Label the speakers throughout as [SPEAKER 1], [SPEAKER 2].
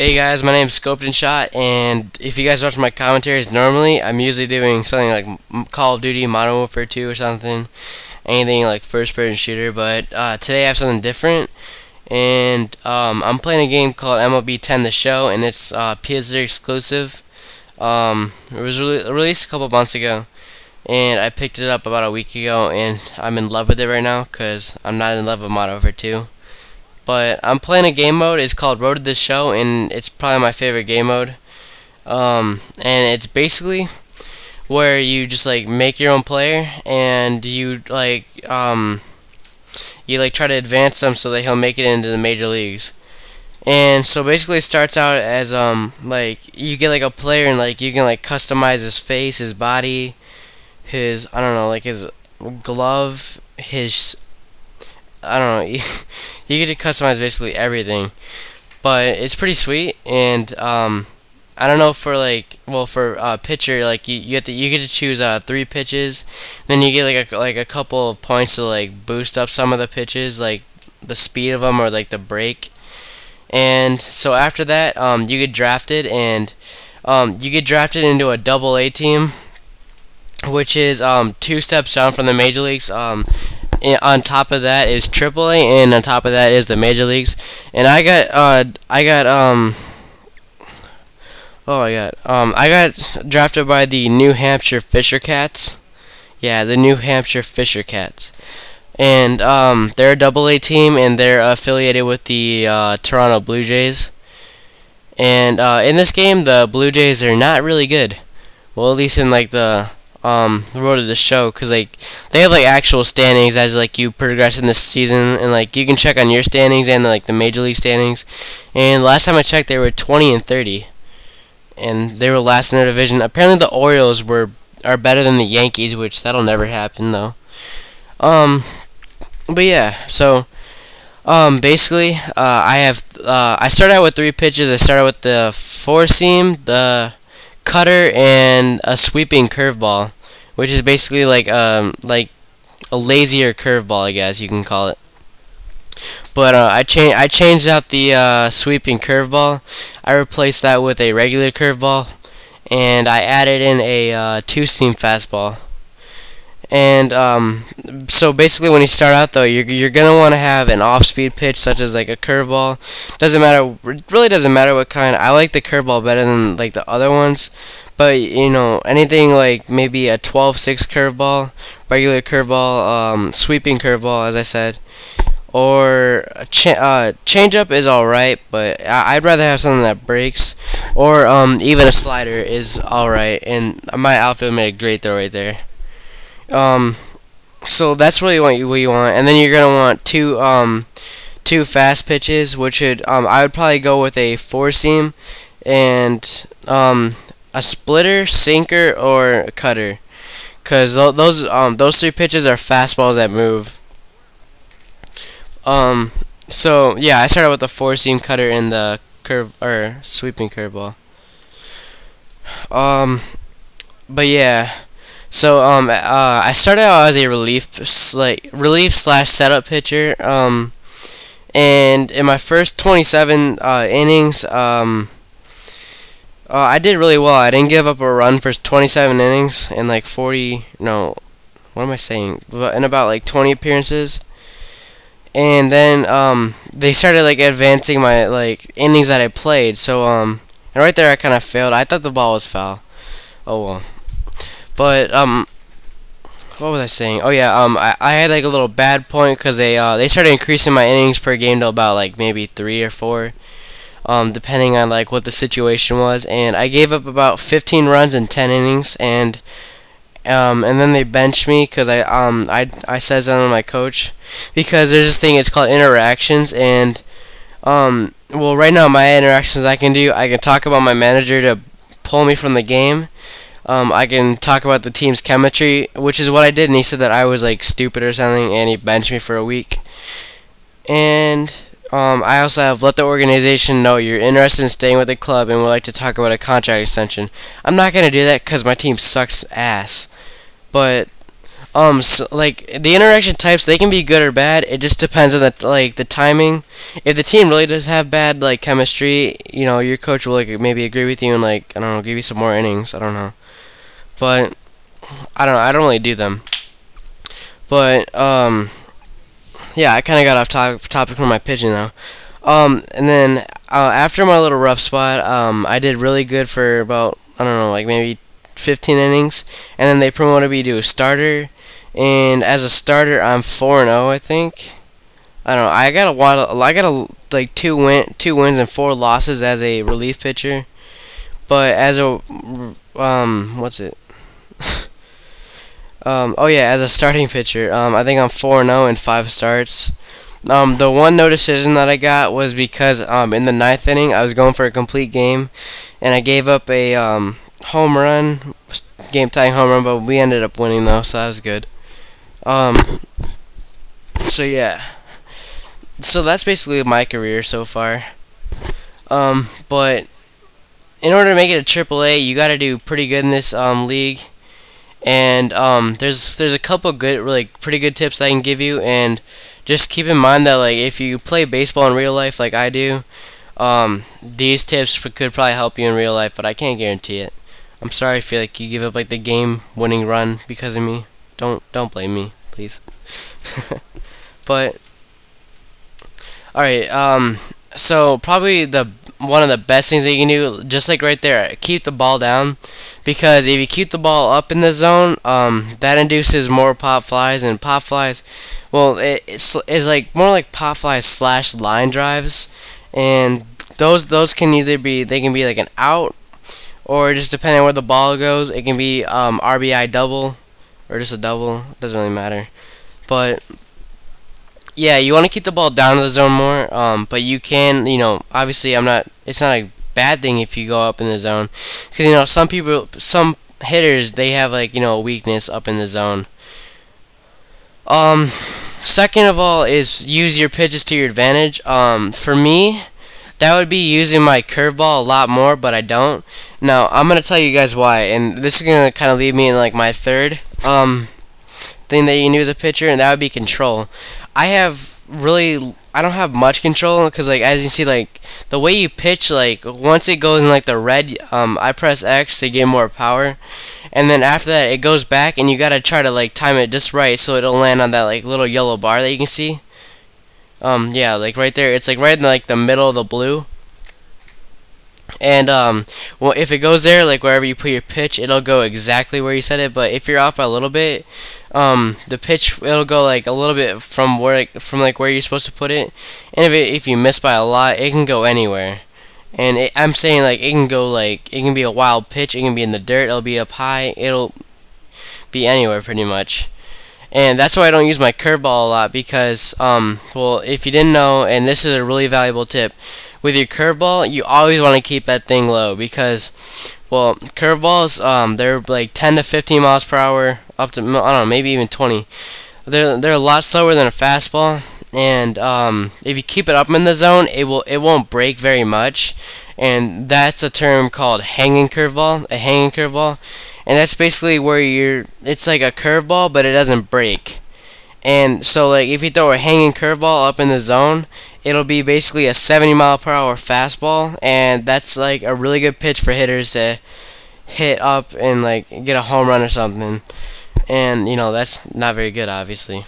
[SPEAKER 1] Hey guys, my name's Scoped and Shot, and if you guys watch my commentaries, normally I'm usually doing something like Call of Duty, Modern Warfare 2 or something, anything like first-person shooter, but today I have something different, and I'm playing a game called MLB 10 The Show, and it's PS3 exclusive. It was released a couple months ago, and I picked it up about a week ago, and I'm in love with it right now, because I'm not in love with Modern Warfare 2. But I'm playing a game mode. It's called Road to the Show, and it's probably my favorite game mode. And it's basically where you just like make your own player, and you like try to advance them so that he'll make it into the major leagues. And so basically, it starts out as like you get like a player, and like you can like customize his face, his body, his like his glove, his I don't know. You get to customize basically everything, but it's pretty sweet. And I don't know, for pitcher, like you get to choose 3 pitches, then you get like a couple of points to like boost up some of the pitches, like the speed of them or like the break. And so after that, you get drafted, and you get drafted into a Double-A team, which is 2 steps down from the major leagues. On top of that is AAA, and on top of that is the major leagues. And I got drafted by the New Hampshire Fisher Cats. Yeah, the New Hampshire Fisher Cats. And they're a Double-A team, and they're affiliated with the Toronto Blue Jays. And in this game, the Blue Jays are not really good. Well, at least in like the Road to the Show, because like they have like actual standings as like you progress in the season, and like you can check on your standings and like the major league standings. And last time I checked, they were 20-30, and they were last in their division. Apparently, the Orioles are better than the Yankees, which that'll never happen though. But yeah, so basically, I started out with 3 pitches. I started with the 4-seam, the cutter, and a sweeping curveball, which is basically like a lazier curveball, I guess you can call it. But I changed out the sweeping curveball. I replaced that with a regular curveball, and I added in a 2-seam fastball. And so basically, when you start out though, you're gonna want to have an off-speed pitch, such as like a curveball. Doesn't matter, really doesn't matter what kind. I like the curveball better than like the other ones, but you know, anything like maybe a 12-6 curveball, regular curveball, sweeping curveball, as I said, or a changeup is alright, but I'd rather have something that breaks, or even a slider is alright. And my outfield made a great throw right there. So that's really what you want, and then you're gonna want two fast pitches, which would I would probably go with a 4-seam and a splitter, sinker, or a cutter, because those 3 pitches are fastballs that move. So yeah, I started with the 4-seam, cutter, and the sweeping curveball. But yeah. So I started out as a relief slash setup pitcher, and in my first 27 innings, I did really well. I didn't give up a run for 27 innings and like 40. No, what am I saying? In about like 20 appearances, and then they started like advancing my like innings that I played. So and right there I kind of failed. I thought the ball was foul. Oh well. But what was I saying? Oh yeah, I had like a little bad point, because they started increasing my innings per game to about like maybe 3 or 4, depending on like what the situation was. And I gave up about 15 runs in 10 innings, and then they benched me because I said something to my coach, because there's this thing, it's called interactions. And well, right now my interactions I can talk about my manager to pull me from the game. I can talk about the team's chemistry, which is what I did, and he said that I was like stupid or something, and he benched me for a week. And I also have let the organization know you're interested in staying with the club and would like to talk about a contract extension. I'm not gonna do that because my team sucks ass. But So, like the interaction types, they can be good or bad. It just depends on the timing. If the team really does have bad like chemistry, your coach will like maybe agree with you and like I don't know, give you some more innings. I don't know, but I don't know. I don't really do them. But yeah, I kind of got off topic from my pitching though. And then after my little rough spot, I did really good for about I don't know, like maybe 15 innings, and then they promoted me to a starter. And as a starter, I'm 4-0, I think. I don't know. I got like two wins and 4 losses as a relief pitcher. But as a what's it? Oh yeah, as a starting pitcher, I think I'm 4-0 in 5 starts. The one no decision that I got was because in the 9th inning I was going for a complete game, and I gave up a home run, game-tying home run, but we ended up winning though, so that was good. So yeah, so that's basically my career so far. But in order to make it a AAA, you got to do pretty good in this league. And there's a couple good, really pretty good tips I can give you, and just keep in mind that like if you play baseball in real life like I do, these tips could probably help you in real life, but I can't guarantee it. I'm sorry if you like you give up like the game-winning run because of me. Don't blame me, please. But all right, so probably one of the best things that you can do, just like right there, keep the ball down, because if you keep the ball up in the zone, that induces more pop flies, and pop flies, well, it's like more like pop flies slash line drives, and those can either be like an out, or just depending on where the ball goes, it can be RBI double, or just a double. Doesn't really matter, but yeah, you want to keep the ball down to the zone more, but you can, obviously it's not a bad thing if you go up in the zone, because, some hitters, they have, like, a weakness up in the zone. Second of all is use your pitches to your advantage. For me, that would be using my curveball a lot more, but I don't. Now, I'm going to tell you guys why, and this is going to kind of lead me in, like, my third, thing that you can do as a pitcher, and that would be control. I don't have much control, because like as you see, like the way you pitch, like once it goes in like the red, I press X to get more power, and then after that it goes back, and you gotta try to like time it just right so it'll land on that like little yellow bar that you can see. Yeah, like right there, it's like right in like the middle of the blue. And well, if it goes there, like wherever you put your pitch, it'll go exactly where you set it. But if you're off by a little bit, the pitch, it'll go like a little bit from where you're supposed to put it. And if you miss by a lot, it can go anywhere. And I'm saying like it can be a wild pitch, it can be in the dirt, it'll be up high, it'll be anywhere pretty much. And that's why I don't use my curveball a lot, because well, if you didn't know, and this is a really valuable tip, with your curveball, you always want to keep that thing low, because, well, curveballs, they're like 10 to 15 miles per hour, up to, I don't know, maybe even 20. They're a lot slower than a fastball, and if you keep it up in the zone, it won't break very much, and that's a term called hanging curveball, a hanging curveball, and that's basically where it's like a curveball, but it doesn't break. And so, like, if you throw a hanging curveball up in the zone, it'll be basically a 70-mile-per-hour fastball, and that's like a really good pitch for hitters to hit up and like get a home run or something. And that's not very good, obviously.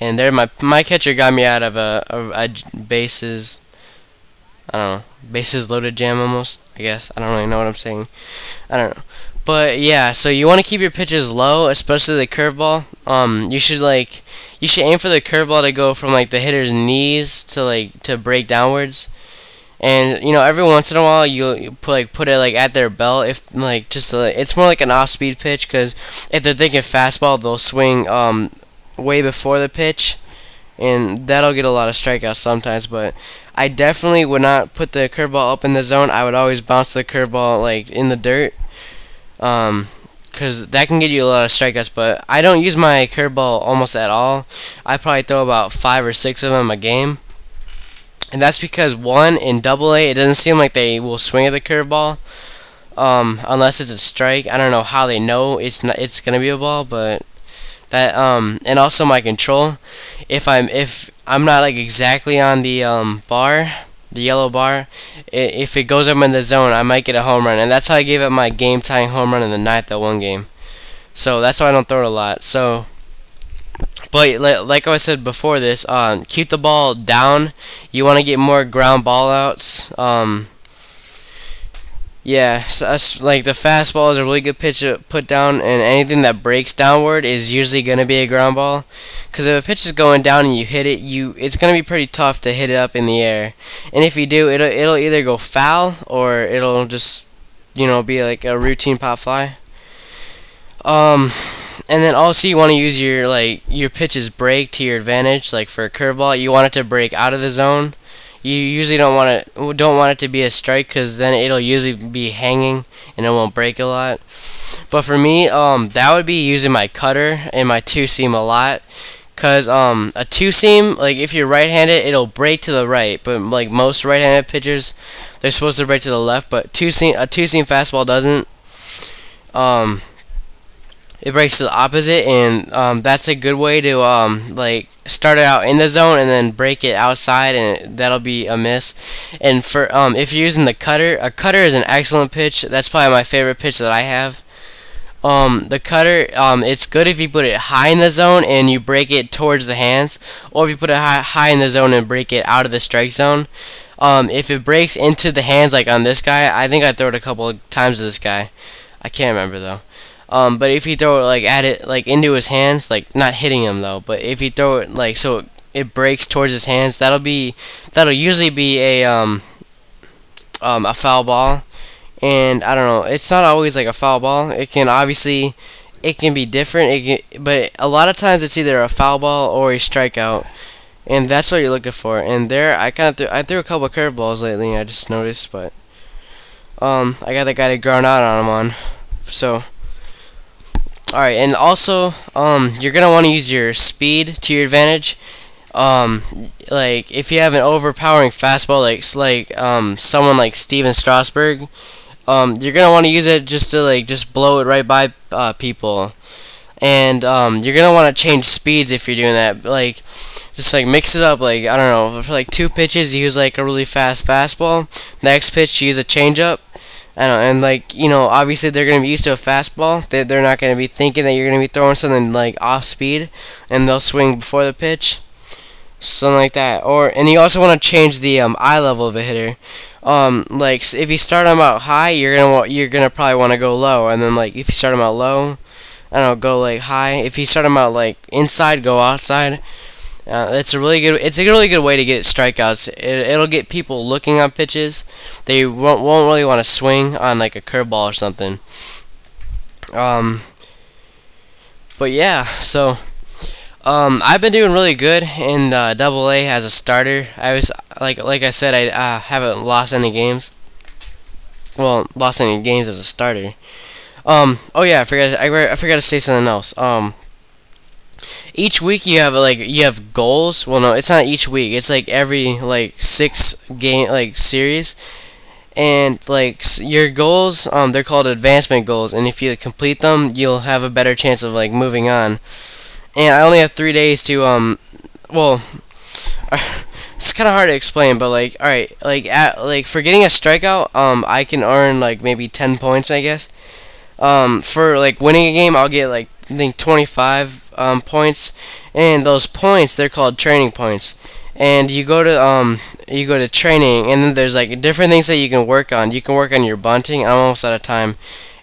[SPEAKER 1] And there, my catcher got me out of a bases, I don't know, bases loaded jam almost, I guess. I don't really know what I'm saying. I don't know. But yeah, so you want to keep your pitches low, especially the curveball. You should aim for the curveball to go from like the hitter's knees to break downwards. And every once in a while you put it like at their belt, if like it's more like an off-speed pitch, because if they're thinking fastball, they'll swing way before the pitch, and that'll get a lot of strikeouts sometimes. But I definitely would not put the curveball up in the zone. I would always bounce the curveball like in the dirt, because that can get you a lot of strikeouts. But I don't use my curveball almost at all. I probably throw about 5 or 6 of them a game, and that's because, one, in Double-A, it doesn't seem like they will swing at the curveball unless it's a strike. I don't know how they know it's gonna be a ball, but That and also my control. If I'm not like exactly on the bar, the yellow bar, if it goes up in the zone, I might get a home run, and that's how I gave up my game-tying home run in the ninth that one game. So that's why I don't throw it a lot. So, but like I said before this, keep the ball down. You want to get more ground ball outs. Yeah, so like the fastball is a really good pitch to put down, and anything that breaks downward is usually going to be a ground ball. Because if a pitch is going down and you hit it, it's going to be pretty tough to hit it up in the air. And if you do, it'll either go foul or it'll just, be like a routine pop fly. And then also you want to use your pitch's break to your advantage. Like for a curveball, you want it to break out of the zone. You usually don't want it to be a strike, because then it'll usually be hanging and it won't break a lot. But for me, that would be using my cutter and my two seam a lot, because a two seam, like if you're right-handed, it'll break to the right, but like most right-handed pitchers, they're supposed to break to the left. But a two seam fastball doesn't. It breaks to the opposite, and that's a good way to like start it out in the zone and then break it outside, and that'll be a miss. And for if you're using the cutter, a cutter is an excellent pitch. That's probably my favorite pitch that I have. The cutter, it's good if you put it high in the zone and you break it towards the hands, or if you put it high in the zone and break it out of the strike zone. If it breaks into the hands, like on this guy, I think I throw it a couple of times to this guy. I can't remember though. But if you throw it at it into his hands, like not hitting him though, but if you throw it so it breaks towards his hands, that'll usually be a foul ball. And I don't know, it's not always like a foul ball. It can be different. But a lot of times it's either a foul ball or a strikeout, and that's what you're looking for. And there, I threw a couple of curveballs lately. I just noticed, but I got that guy to ground out on him so. Alright, and also, you're going to want to use your speed to your advantage. Like, if you have an overpowering fastball, like someone like Steven Strasburg, you're going to want to use it just to, just blow it right by people. And, you're going to want to change speeds if you're doing that. Just, mix it up, I don't know, for, 2 pitches, use, a really fast fastball. Next pitch, use a changeup. I don't know, and obviously they're going to be used to a fastball. They're not going to be thinking that you're going to be throwing something off speed, and they'll swing before the pitch, something like that. And you also want to change the eye level of a hitter. If you start them out high, you're gonna probably want to go low, and then if you start them out low, I don't know, go high. If you start them out inside, go outside. It's a really good way to get strikeouts. It'll get people looking on pitches. They won't really want to swing on a curveball or something. But yeah, so I've been doing really good in Double A as a starter. I was like I said, I haven't lost any games. Well, lost any games as a starter. Oh yeah, I forgot to say something else. Each week you have goals. Well, no, it's not each week. It's every 6 game series, and your goals, they're called advancement goals, and if you complete them, you'll have a better chance of moving on. And I only have 3 days to well, it's kind of hard to explain, but alright, for getting a strikeout, I can earn maybe 10 points, I guess. For winning a game, I'll get I think 25 points, and those points, they're called training points. And you go to training, and then there's different things that you can work on. You can work on your bunting. I'm almost out of time.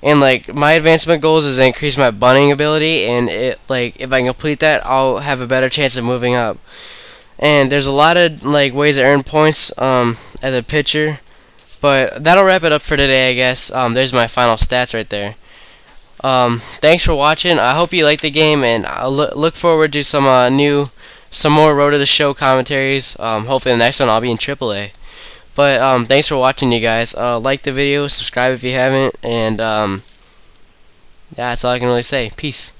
[SPEAKER 1] And my advancement goals is to increase my bunting ability, and if I can complete that, I'll have a better chance of moving up. And there's a lot of ways to earn points as a pitcher. But that'll wrap it up for today, I guess. There's my final stats right there. Thanks for watching. I hope you liked the game, and I look forward to some more Road to the Show commentaries. Hopefully the next one I'll be in AAA. But thanks for watching, you guys. Like the video, subscribe if you haven't, and yeah, that's all I can really say. Peace.